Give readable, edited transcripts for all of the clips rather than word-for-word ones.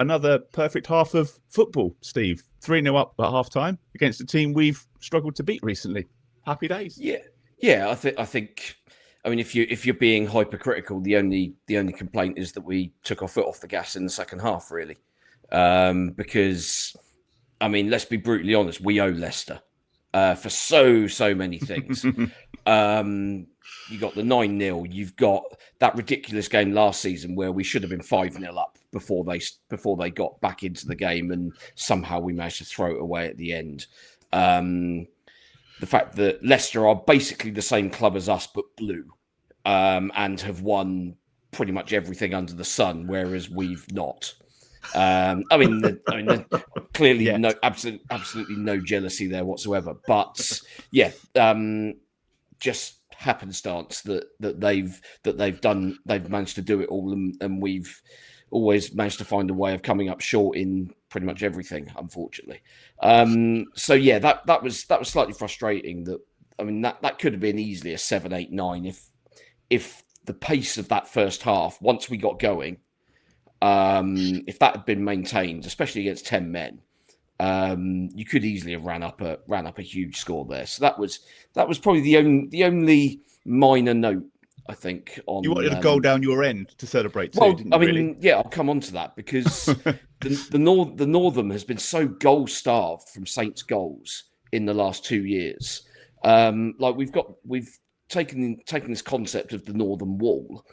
another perfect half of football, Steve. 3-0 up at half-time against a team we've struggled to beat recently. Happy days. Yeah. I think. I mean, if you're being hypercritical, the only complaint is that we took our foot off the gas in the second half, really, because I mean, let's be brutally honest, we owe Leicester for so many things. You got the 9-0. You've got that ridiculous game last season where we should have been 5-0 up before they got back into the game, and somehow we managed to throw it away at the end. The fact that Leicester are basically the same club as us but blue, and have won pretty much everything under the sun, whereas we've not. Clearly, no, absolutely no jealousy there whatsoever. But yeah, just happenstance that they've managed to do it all, and we've always managed to find a way of coming up short in pretty much everything, unfortunately. So yeah, that was slightly frustrating. That could have been easily a 7, 8, 9 if the pace of that first half, once we got going, if that had been maintained, especially against 10 men, you could easily have ran up a huge score there. So that was probably the only minor note, I think. On you wanted a goal down your end to celebrate too, well, didn't you? Really? Yeah, I'll come on to that because the Northern has been so goal starved from Saints goals in the last 2 years. We've taken this concept of the Northern Wall,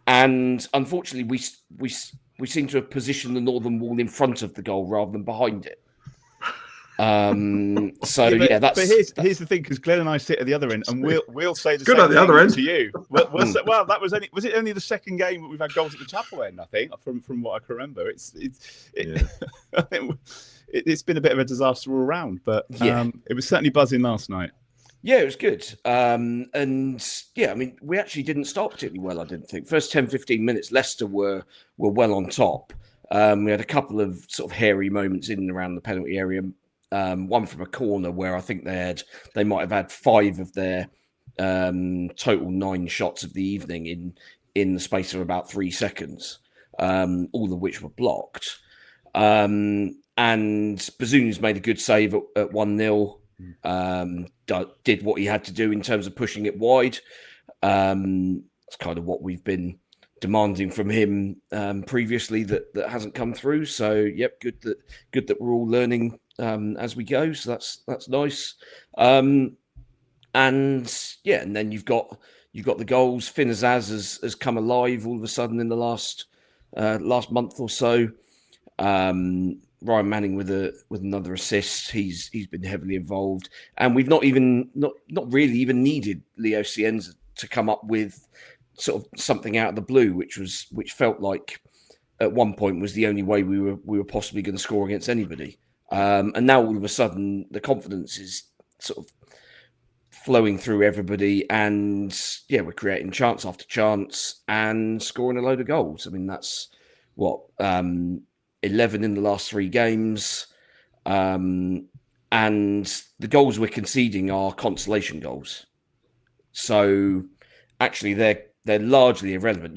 and unfortunately we seem to have positioned the Northern Wall in front of the goal rather than behind it. But here's the thing, because Glenn and I sit at the other end, and we'll say the good same at the thing other end to you. Well, that was it only the second game that we've had goals at the Chapel end, I think, from what I can remember. I think it's been a bit of a disaster all around, but it was certainly buzzing last night. Yeah, it was good. We actually didn't start particularly well, I didn't think. First 10, 15 minutes, Leicester were well on top. We had a couple of sort of hairy moments in and around the penalty area. One from a corner where I think they might have had 5 of their total 9 shots of the evening in the space of about 3 seconds, all of which were blocked. And Bazuni's made a good save at 1-0. Did what he had to do in terms of pushing it wide. It's kind of what we've been demanding from him previously that hasn't come through. So yep, good that we're all learning as we go. So that's nice. And then you've got the goals. Finn Azaz has come alive all of a sudden in the last month or so. Ryan Manning with another assist. He's been heavily involved, and we've not really even needed Leo Cienza to come up with sort of something out of the blue, which felt like at one point was the only way we were possibly going to score against anybody. And now all of a sudden the confidence is sort of flowing through everybody, and we're creating chance after chance and scoring a load of goals. I mean, that's what 11 in the last 3 games, and the goals we're conceding are consolation goals. So actually, they're largely irrelevant.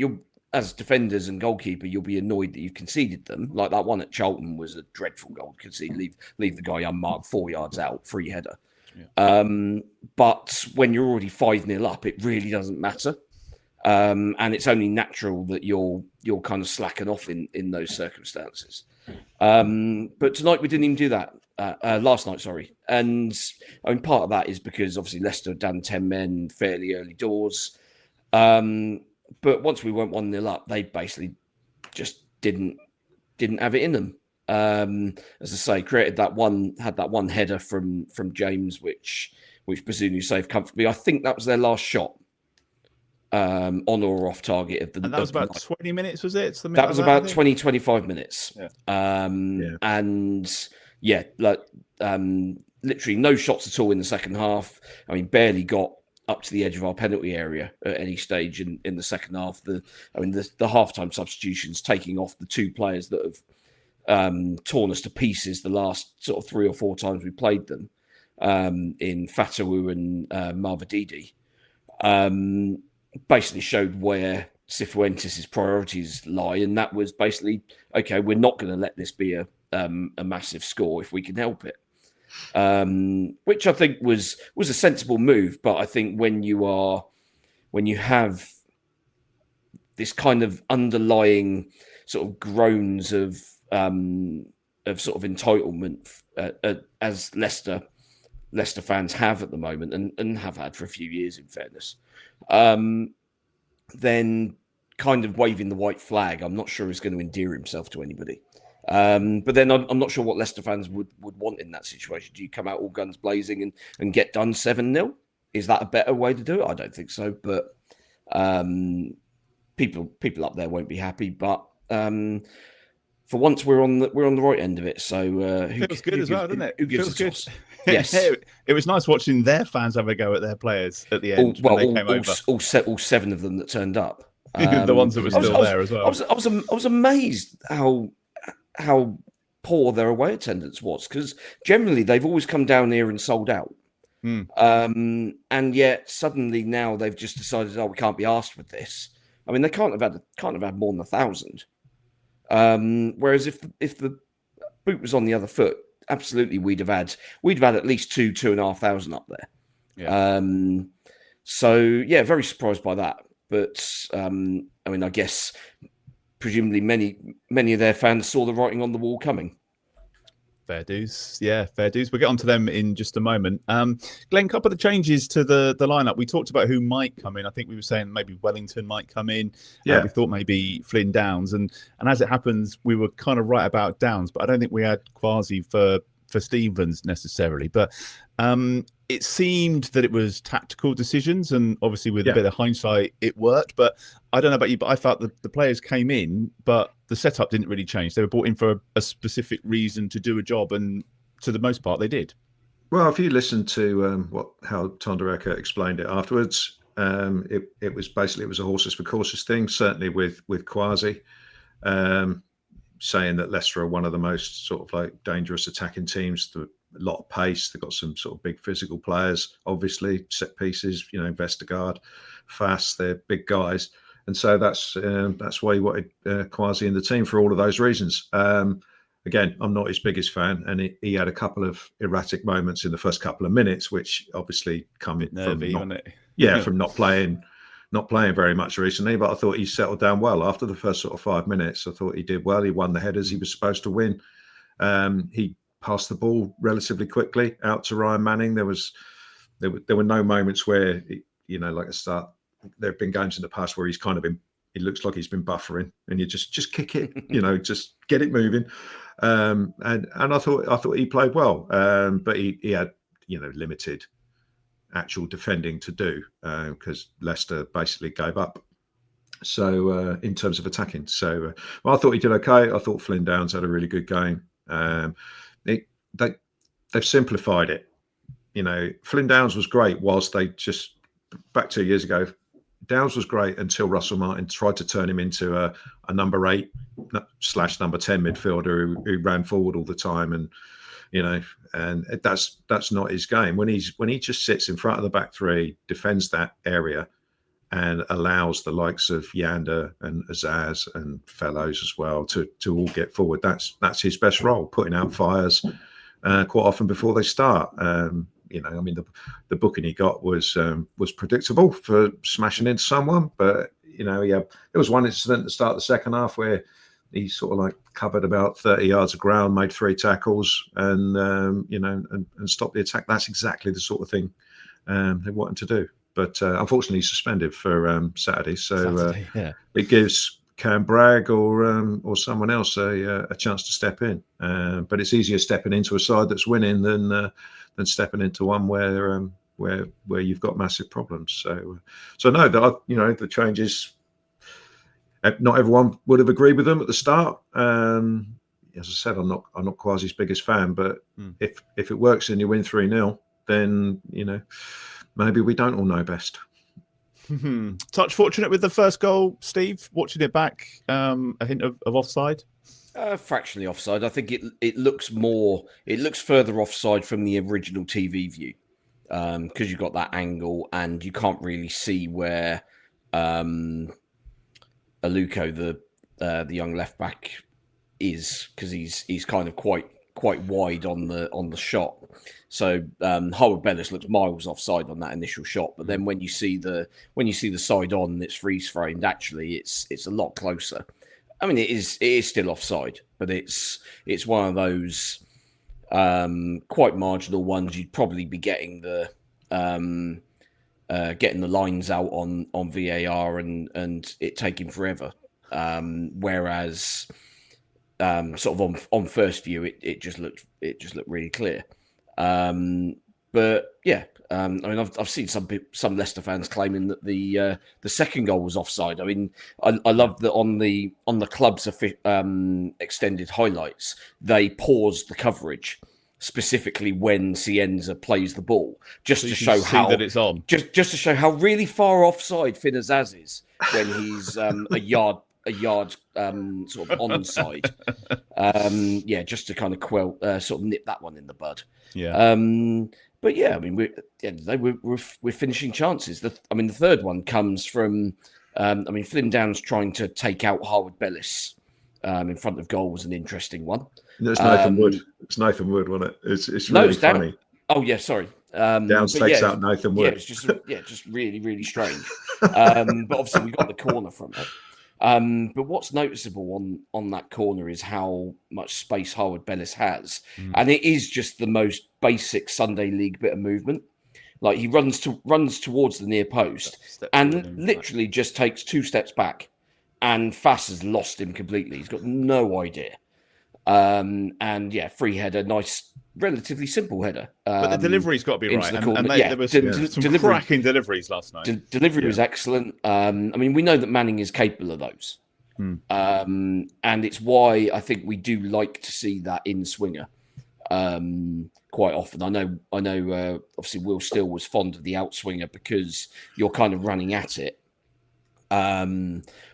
As defenders and goalkeeper, you'll be annoyed that you've conceded them. Like that one at Charlton was a dreadful goal conceded. Leave the guy unmarked 4 yards out, free header. Yeah. But when you're already 5-0 up, it really doesn't matter. And it's only natural that you'll kind of slacken off in those circumstances. But tonight we didn't even do that. Last night, sorry. And I mean, part of that is because obviously Leicester had done 10 men fairly early doors. But once we went 1-0 up, they basically just didn't have it in them. As I say, had that one header from James, which Bazunu saved comfortably. I think that was their last shot. On or off target of the. And that was about 20 minutes, was it? That was about 20, 25 minutes. Yeah. And literally no shots at all in the second half. I mean, barely got up to the edge of our penalty area at any stage in the second half. The halftime substitutions, taking off the 2 players that have torn us to pieces the last sort of 3 or 4 times we played them, in Fatawu and Marvadidi. Basically showed where Cifuentes' priorities lie, and that was basically, okay, we're not going to let this be a massive score if we can help it, which I think was a sensible move. But I think when you have this kind of underlying sort of groans of sort of entitlement, as Leicester fans have at the moment and have had for a few years, in fairness, then kind of waving the white flag, I'm not sure is going to endear himself to anybody. But then I'm not sure what Leicester fans would want in that situation. Do you come out all guns blazing and get done 7-0? Is that a better way to do it? I don't think so. But people up there won't be happy. But for once, we're on the right end of it. So feels good as well, doesn't it? Who gives feels good. Toss? Yes, it was nice watching their fans have a go at their players at the end. All 7 of them that turned up. The ones that were still there as well. I was amazed how poor their away attendance was, because generally they've always come down here and sold out. And yet suddenly now they've just decided, we can't be asked with this. I mean, they can't have had more than 1,000. Whereas if the boot was on the other foot, absolutely we'd have had at least 2,500 up there. Yeah. So yeah, very surprised by that. But I mean, I guess presumably many of their fans saw the writing on the wall coming. Fair dues. Yeah, fair dues. We'll get on to them in just a moment. Glenn, a couple of the changes to the lineup. We talked about who might come in. I think we were saying maybe Wellington might come in. Yeah. We thought maybe Flynn Downs. And as it happens, we were kind of right about Downs, but I don't think we had Quasi for Stevens necessarily. But it seemed that it was tactical decisions, and obviously with a bit of hindsight, it worked. But I don't know about you, but I felt that the players came in, but the setup didn't really change. They were brought in for a specific reason to do a job, and to the most part, they did. Well, if you listen to how Tonda Eckert explained it afterwards, it was a horses for courses thing. Certainly with Quasi, saying that Leicester are one of the most sort of like dangerous attacking teams. A lot of pace. They've got some sort of big physical players, obviously set pieces. Vestergaard, fast. They're big guys, and so that's why he wanted Quasi in the team for all of those reasons. Again, I'm not his biggest fan, and he had a couple of erratic moments in the first couple of minutes, which obviously come from not playing very much recently. But I thought he settled down well after the first sort of 5 minutes. I thought he did well. He won the headers he was supposed to win. He passed the ball relatively quickly out to Ryan Manning. There were no moments where, like a start. There have been games in the past where he's kind of been. It looks like he's been buffering, and you just kick it, just get it moving. And I thought he played well, but he had limited actual defending to do because Leicester basically gave up. So in terms of attacking, I thought he did okay. I thought Flynn Downs had a really good game. They've simplified it. Flynn Downs was great whilst they just back 2 years ago. Downs was great until Russell Martin tried to turn him into a number 8 / number 10 midfielder who ran forward all the time, and that's not his game. When he just sits in front of the back three, defends that area, and allows the likes of Yander and Azaz and Fellows as well to all get forward. That's his best role, putting out fires quite often before they start. The booking he got was predictable for smashing into someone, but there was one incident at the start of the second half where he sort of like covered about 30 yards of ground, made 3 tackles, and stopped the attack. That's exactly the sort of thing they want him to do. But unfortunately, he's suspended for Saturday, so it gives Cam Bragg or someone else a chance to step in. But it's easier stepping into a side that's winning than stepping into one where you've got massive problems. So no, the changes. Not everyone would have agreed with them at the start. As I said, I'm not Quasi's biggest fan, but if it works and you win 3-0, then maybe we don't all know best. Touch fortunate with the first goal, Steve. Watching it back, a hint of offside. Fractionally offside. I think it looks further offside from the original TV view because you've got that angle and you can't really see where Aluko, the young left back, is, because he's kind of quite wide on the shot. So Harwood-Bellis looks miles offside on that initial shot, but then when you see the side on, it's freeze framed. Actually, it's a lot closer. I mean, it is still offside, but it's one of those quite marginal ones. You'd probably be getting the lines out on VAR and it taking forever. Whereas sort of on first view, it just looked really clear. But yeah, I mean, I've seen some Leicester fans claiming that the second goal was offside. I mean, I love that on the club's extended highlights, they paused the coverage specifically when Cienza plays the ball, just to show how that it's on, just to show how really far offside Finn Azaz is when he's a yard sort of onside. Just to kind of sort of nip that one in the bud. Yeah. But yeah, I mean, we're finishing chances. The third one comes from, Flynn Downs trying to take out Harwood-Bellis in front of goal was an interesting one. There's Nathan Wood. It's Nathan Wood, wasn't it? It's really funny. Oh yeah, sorry. Downs takes out Nathan Wood. Yeah, it's just really, really strange. But obviously we got the corner from it. But what's noticeable on that corner is how much space Harwood-Bellis has. And it is just the most basic Sunday League bit of movement. Like, he runs towards the near post and literally just takes 2 steps back, and Fass has lost him completely. He's got no idea. Free header, nice, relatively simple header. But the delivery's got to be right. There was some cracking deliveries last night. Delivery was excellent. We know that Manning is capable of those. And it's why I think we do like to see that in swinger quite often. I know. Obviously, Will Steele was fond of the outswinger because you're kind of running at it.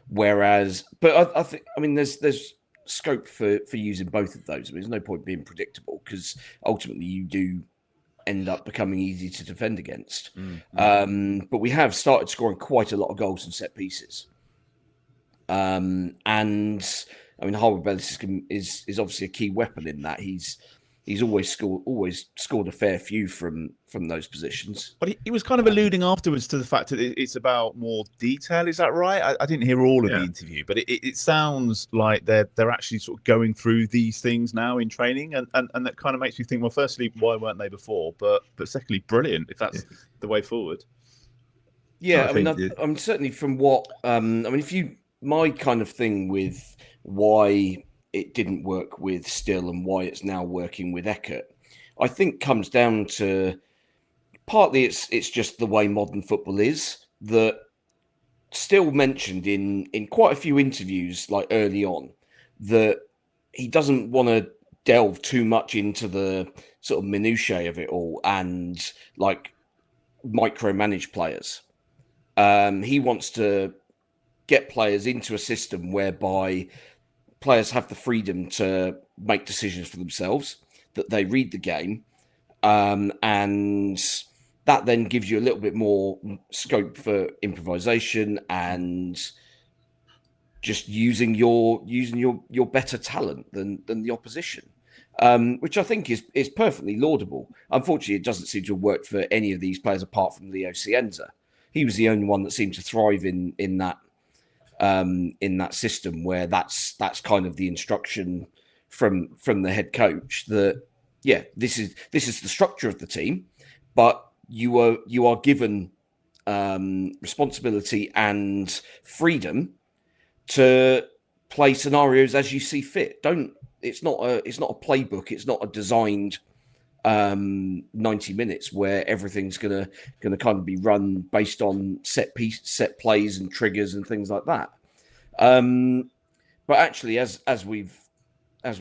Whereas, but I think, there's scope for using both of those. There's no point being predictable, because ultimately you do end up becoming easy to defend against. But we have started scoring quite a lot of goals and set pieces. Harwood-Bellis is obviously a key weapon in that. He's always scored a fair few from those positions. But he was kind of alluding afterwards to the fact that it's about more detail. Is that right? I didn't hear all of the interview, but it sounds like they're actually sort of going through these things now in training, and that kind of makes me think, well, firstly, why weren't they before? But secondly, brilliant if that's the way forward. Yeah, I'm certainly from what my kind of thing with why it didn't work with Still and why it's now working with Eckert, I think comes down to partly it's just the way modern football is. That Still mentioned in quite a few interviews, like early on, that he doesn't want to delve too much into the sort of minutiae of it all and like micromanage players. He wants to get players into a system whereby players have the freedom to make decisions for themselves, that they read the game, and that then gives you a little bit more scope for improvisation and just using your better talent than the opposition, which I think is perfectly laudable. Unfortunately, it doesn't seem to have worked for any of these players apart from Leo Cienza. He was the only one that seemed to thrive in that system, where that's kind of the instruction from the head coach that this is the structure of the team, but you are given responsibility and freedom to play scenarios as you see fit. It's not a playbook. It's not a designed 90 minutes where everything's gonna kind of be run based on set plays and triggers and things like that. But actually, as we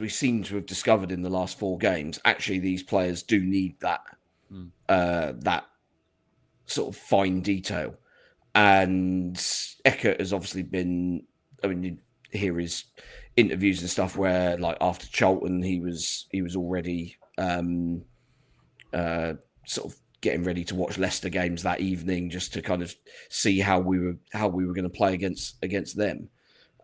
seem to have discovered in the last 4 games, actually these players do need that that sort of fine detail. And Eckert has obviously been. You hear his interviews and stuff where, like, after Charlton, he was already sort of getting ready to watch Leicester games that evening, just to kind of see how we were going to play against them.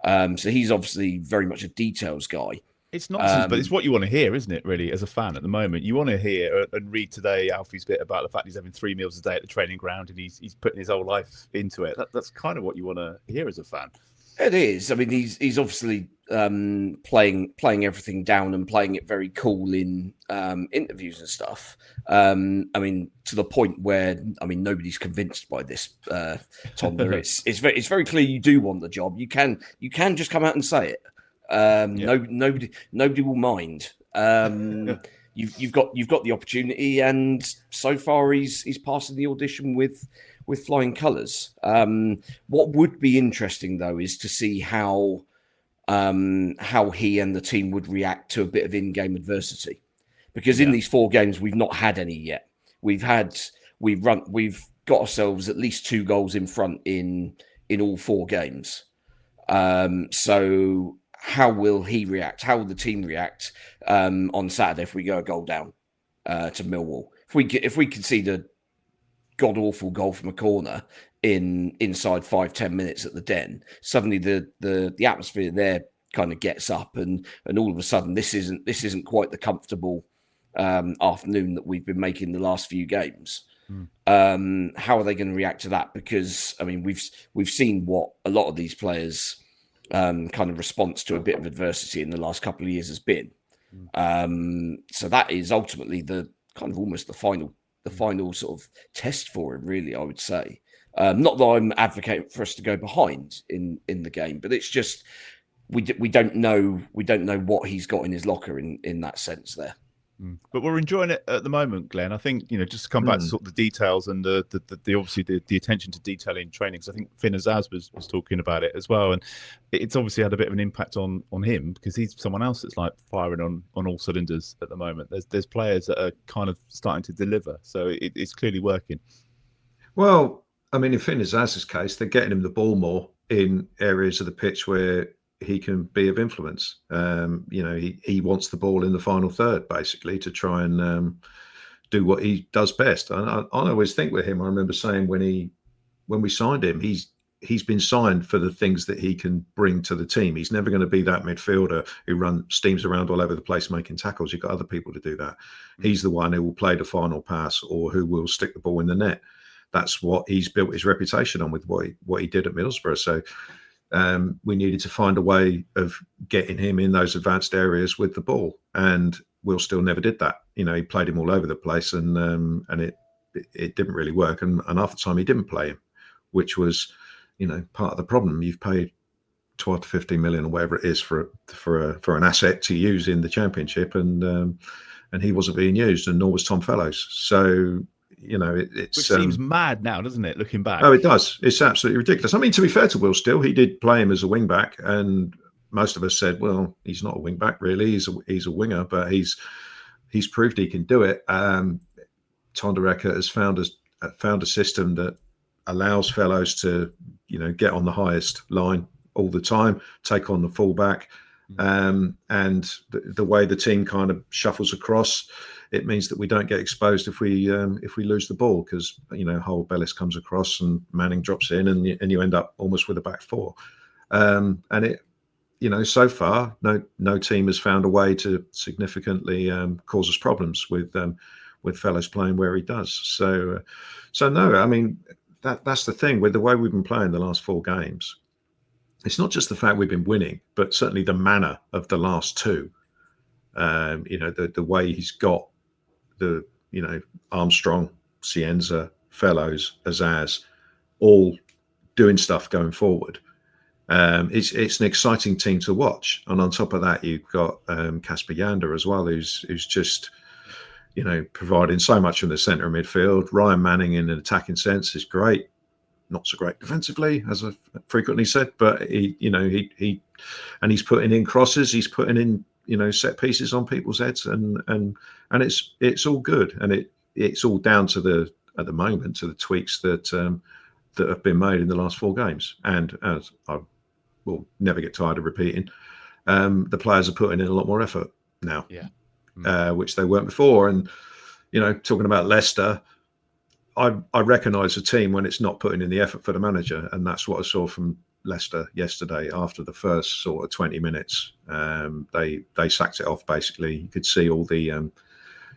So he's obviously very much a details guy. It's nonsense, but it's what you want to hear, isn't it, really, as a fan at the moment? You want to hear and read today Alfie's bit about the fact he's having 3 meals a day at the training ground and he's putting his whole life into it. That's kind of what you want to hear as a fan. It is. I mean, he's obviously playing everything down and playing it very cool in interviews and stuff. I mean, to the point where nobody's convinced by this, Tonda. It's very clear you do want the job. You can just come out and say it. Nobody will mind. You've got the opportunity, and so far he's passing the audition with flying colours. What would be interesting though is to see how he and the team would react to a bit of in-game adversity, because in these 4 games we've not had any yet. We've got ourselves at least 2 goals in front in all 4 games. So how will he react? How will the team react on Saturday if we go a goal down to Millwall? If we concede a god-awful goal from a corner inside 5-10 minutes at the Den, suddenly the atmosphere there kind of gets up, and all of a sudden this isn't quite the comfortable afternoon that we've been making the last few games. How are they going to react to that? Because I mean, we've seen what a lot of these players kind of response to a bit of adversity in the last couple of years has been. So that is ultimately the kind of almost the final sort of test for him, really, I would say. Not that I'm advocating for us to go behind in the game, but it's just we don't know what he's got in his locker in that sense there. But we're enjoying it at the moment, Glenn. I think, just to come back to sort of the details and the obviously the attention to detail in training. Because I think Finn Azaz was talking about it as well, and it's obviously had a bit of an impact on him, because he's someone else that's like firing on all cylinders at the moment. There's players that are kind of starting to deliver, so it's clearly working. Well, I mean, in Finn Azaz's case, they're getting him the ball more in areas of the pitch where he can be of influence. He wants the ball in the final third, basically, to try and do what he does best. And I always think with him, I remember saying when we signed him, he's been signed for the things that he can bring to the team. He's never going to be that midfielder who steams around all over the place making tackles. You've got other people to do that. He's the one who will play the final pass or who will stick the ball in the net. That's what he's built his reputation on with what he did at Middlesbrough. So we needed to find a way of getting him in those advanced areas with the ball, and Will still never did that. He played him all over the place, and it didn't really work. And half the time he didn't play him, which was, part of the problem. You've paid 12 to 15 million or whatever it is for an asset to use in the Championship, and he wasn't being used, and nor was Tom Fellows. So. Which seems mad now, doesn't it? Looking back, oh, it does. It's absolutely ridiculous. I mean, to be fair to Will, still he did play him as a wing back, and most of us said, "Well, he's not a wing back, really. He's a winger, but he's proved he can do it." Tonda Eckert has found a system that allows Fellows to, get on the highest line all the time, take on the fullback, and the way the team kind of shuffles across. It means that we don't get exposed if we lose the ball, because Harwood-Bellis comes across and Manning drops in, and you end up almost with a back 4. And it, so far no team has found a way to significantly cause us problems with Fellows playing where he does. So no, I mean that's the thing with the way we've been playing the last 4 games. It's not just the fact we've been winning, but certainly the manner of the last 2. The way he's got Armstrong, Cienza, Fellows, Azaz, all doing stuff going forward. It's an exciting team to watch, and on top of that, you've got Kasper Yander as well, who's just providing so much from the centre of midfield. Ryan Manning, in an attacking sense, is great. Not so great defensively, as I've frequently said, but he's putting in crosses, he's putting in set pieces on people's heads, and it's all good, and it's all down to at the moment to the tweaks that have been made in the last 4 games. And as I will never get tired of repeating, the players are putting in a lot more effort now, which they weren't before. And talking about Leicester, I recognise a team when it's not putting in the effort for the manager, and that's what I saw from Leicester yesterday after the first sort of 20 minutes. They sacked it off, basically. You could see all the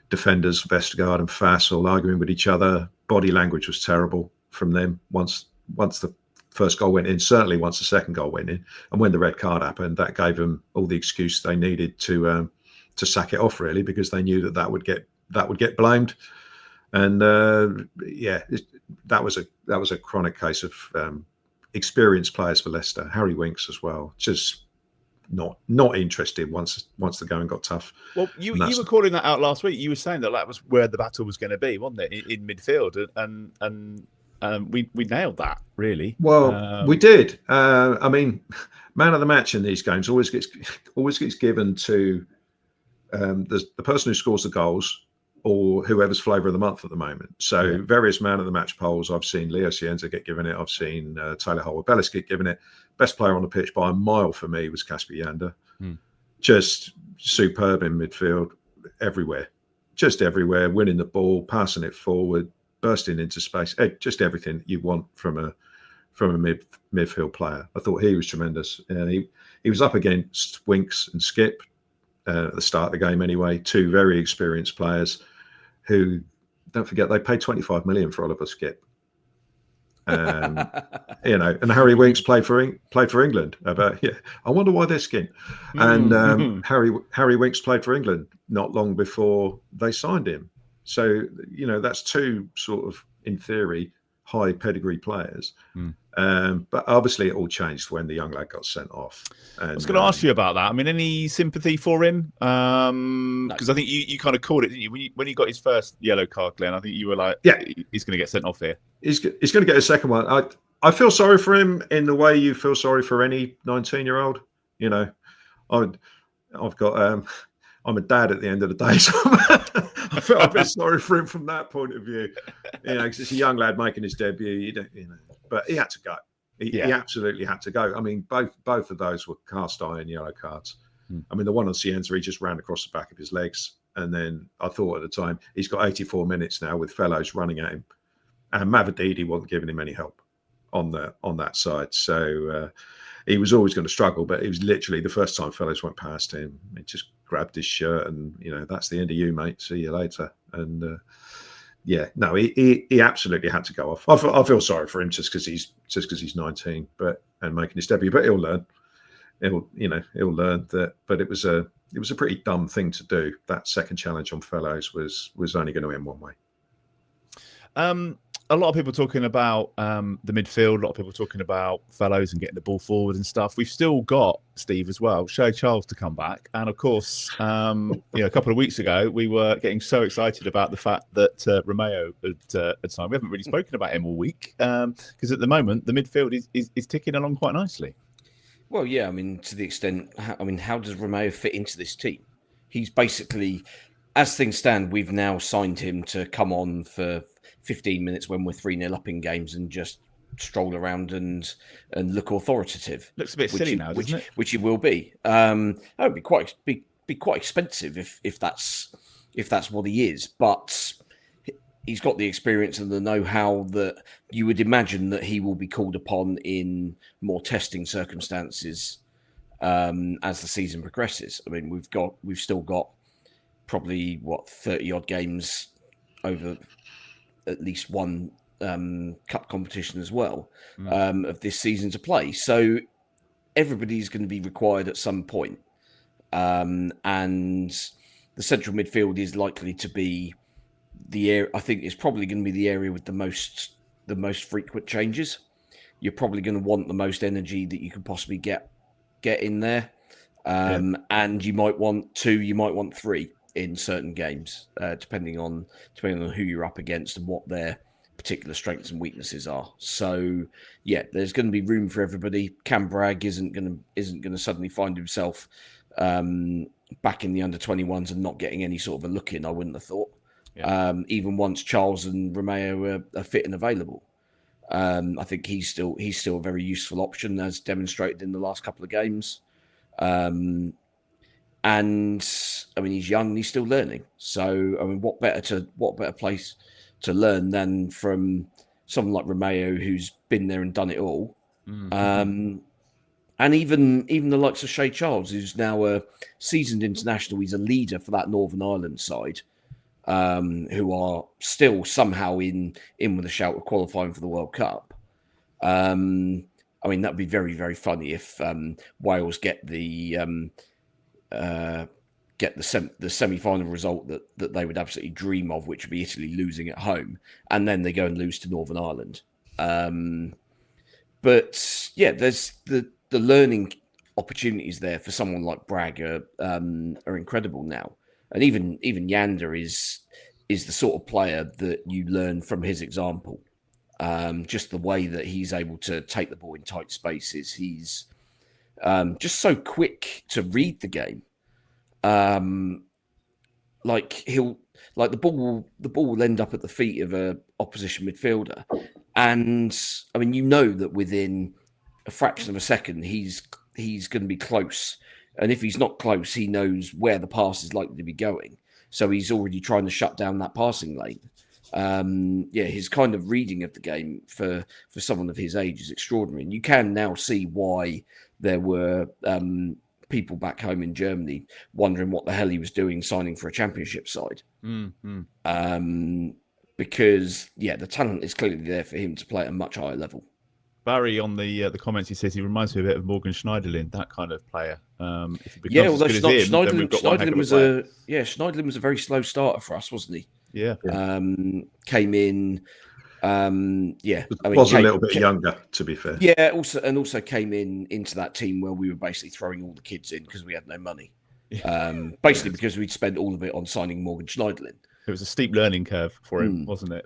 defenders, Vestergaard and Fass, all arguing with each other. Body language was terrible from them once the first goal went in, certainly once the second goal went in. And when the red card happened, that gave them all the excuse they needed to sack it off, really, because they knew that would get blamed. And that was a chronic case of experienced players for Leicester. Harry Winks as well, just not interested once the going got tough. Well, you were calling that out last week. You were saying that was where the battle was going to be, wasn't it, in midfield? And we nailed that, really. Well, we did. I mean, man of the match in these games always gets given to the person who scores the goals, or whoever's flavour of the month at the moment. So various man of the match polls, I've seen Leo Cienza get given it. I've seen Taylor Harwood-Bellis get given it. Best player on the pitch by a mile for me was Kasper Janda. Just superb in midfield, everywhere. Just everywhere, winning the ball, passing it forward, bursting into space. Just everything you want from a midfield player. I thought he was tremendous. He was up against Winks and Skip at the start of the game anyway, two very experienced players who, don't forget, they paid 25 million for Oliver Skip. And Harry Winks played for England. I wonder why they're skint. And Harry Winks played for England not long before they signed him. So that's two sort of, in theory, high pedigree players. But obviously it all changed when the young lad got sent off. And, I was going to ask you about that. I mean, any sympathy for him? Because I think you kind of called it, didn't you? When he got his first yellow card, Glenn, I think you were like, he's going to get sent off here. He's going to get a second one. I feel sorry for him in the way you feel sorry for any 19-year-old. I've got... I'm a dad at the end of the day, so I feel a bit sorry for him from that point of view. Because it's a young lad making his debut. But he had to go. He absolutely had to go. I mean, both of those were cast iron yellow cards. I mean, the one on Cienza, he just ran across the back of his legs, and then I thought at the time he's got 84 minutes now with fellows running at him, and Mavididi wasn't giving him any help on that side. So he was always going to struggle. But it was literally the first time fellows went past him, he just grabbed his shirt and that's the end of you, mate, see you later. And he absolutely had to go off. I feel sorry for him just because he's 19 and making his debut, but he'll learn. He'll learn that. But it was a pretty dumb thing to do. That second challenge on fellows was only going to end one way. A lot of people talking about the midfield, a lot of people talking about fellows and getting the ball forward and stuff. We've still got, Steve, as well, Shay Charles to come back. And of course, a couple of weeks ago, we were getting so excited about the fact that Romeo had signed. We haven't really spoken about him all week because at the moment, the midfield is ticking along quite nicely. Well, yeah, I mean, to the extent, how does Romeo fit into this team? He's basically, as things stand, we've now signed him to come on for 15 minutes when we're 3-0 up in games and just stroll around and look authoritative. Looks a bit silly now, doesn't it? Which he will be. That would be quite expensive if that's what he is. But he's got the experience and the know-how that you would imagine that he will be called upon in more testing circumstances as the season progresses. I mean, we've still got probably 30 odd games over at least one cup competition as well of this season to play. So everybody's going to be required at some point. And the central midfield is likely to be the area. I think it's probably going to be the area with the most frequent changes. You're probably going to want the most energy that you can possibly get in there. And you might want 2, you might want 3 in certain games, depending on who you're up against and what their particular strengths and weaknesses are. So, yeah, there's going to be room for everybody. Cam Bragg isn't going to suddenly find himself back in the under-21s and not getting any sort of a look in. I wouldn't have thought. Yeah. Even once Charles and Romeo are fit and available, I think he's still a very useful option, as demonstrated in the last couple of games. And I mean, he's young and he's still learning. So, I mean, what better place to learn than from someone like Romeo, who's been there and done it all, And even the likes of Shay Charles, who's now a seasoned international, he's a leader for that Northern Ireland side, who are still somehow in with a shout of qualifying for the World Cup. I mean, that'd be very, very funny if Wales get the semi-final result that they would absolutely dream of, which would be Italy losing at home, and then they go and lose to Northern Ireland. But yeah, there's the learning opportunities there for someone like Bragg are incredible now, and even Yander is the sort of player that you learn from his example. Just the way that he's able to take the ball in tight spaces, he's just so quick to read the game. Like the ball will end up at the feet of a opposition midfielder, and I mean, you know that within a fraction of a second he's going to be close, and if he's not close, he knows where the pass is likely to be going, so he's already trying to shut down that passing lane. His kind of reading of the game for someone of his age is extraordinary, and you can now see why there were people back home in Germany wondering what the hell he was doing signing for a championship side. Because the talent is clearly there for him to play at a much higher level. Barry on the comments, he says he reminds me a bit of Morgan Schneiderlin, that kind of player. Schneiderlin was a very slow starter for us, wasn't he? Yeah. Came in. Was a little bit younger, to be fair. Yeah, also came into that team where we were basically throwing all the kids in because we had no money. Because we'd spent all of it on signing Morgan Schneiderlin. It was a steep learning curve for him, wasn't it?